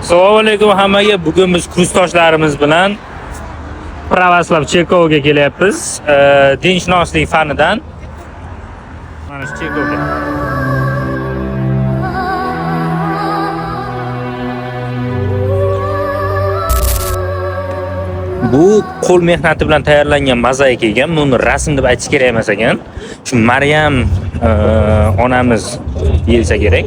Assalomu alaykum hammaga. Bugun biz kursdoshlarimiz bilan Pravoslav Cherkoviga kelyapmiz. Dinshunoslik fanidan. Mana shu Cherkovga. Bu qo'l mehnati bilan tayyorlangan mozaika ekan. Buni rasm deb aytish kerak emas ekan. Shu Maryam onamiz yelsa kerak.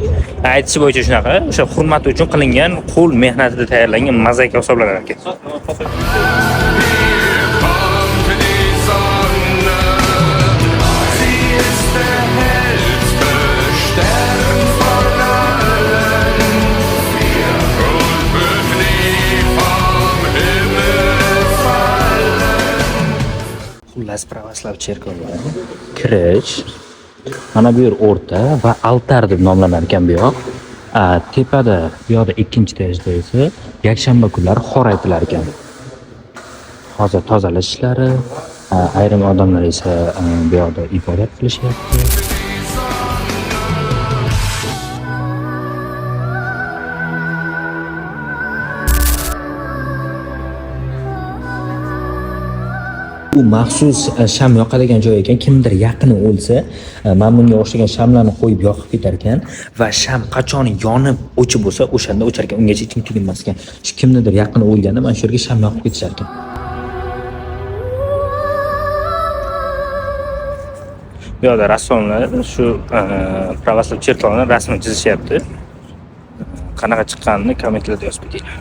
Aytish bo'yicha shunaqa, o'sha hurmat uchun qilingan qo'l mehnatida tayyorlangan mozaika hisoblanar ekan. Xullas Pravoslav Cherkoviga kirish mana bu yer o'rta va altar deb nomlanar ekan bu yoq. Tepada bu yoqda ikkinchi etajda esa yakshanba kunlari xor aytilar ekan. Hozir tozalash ishlari, ayrim odamlar esa bu yoqda ibodat qilishyapti. Bu maxsus sham yoqadigan joy ekan. Kimdir yaqini o'lsa, mana bunga o'xshagan shamlarni qo'yib yoqib ketar ekan va sham qachon yonib o'chib bo'lsa, o'shanda o'char ekan. Ungacha hech kim tuginmas ekan. Shu kimnidir yaqini o'lganda mana shu yerga sham yoqib ketishar ekan. Bu yerda rassomlar shu Pravoslav Cherkovining rasmini chizishyapti. Qanaqa chiqqanini kommentlarda yozib ketinglar.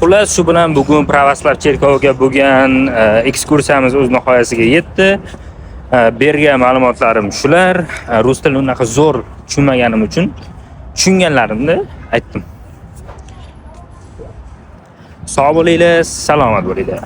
Xullas, shu bilan bugun Pravoslav Cherkoviga bo'lgan ekskursiyamiz o'z nihoyasiga yetdi. Bergan ma'lumotlarim shular. Rus tilini unaqa zo'r tushunmaganim uchun tushunganlarimni aytdim. Sog' bo'linglar, salomat bo'linglar.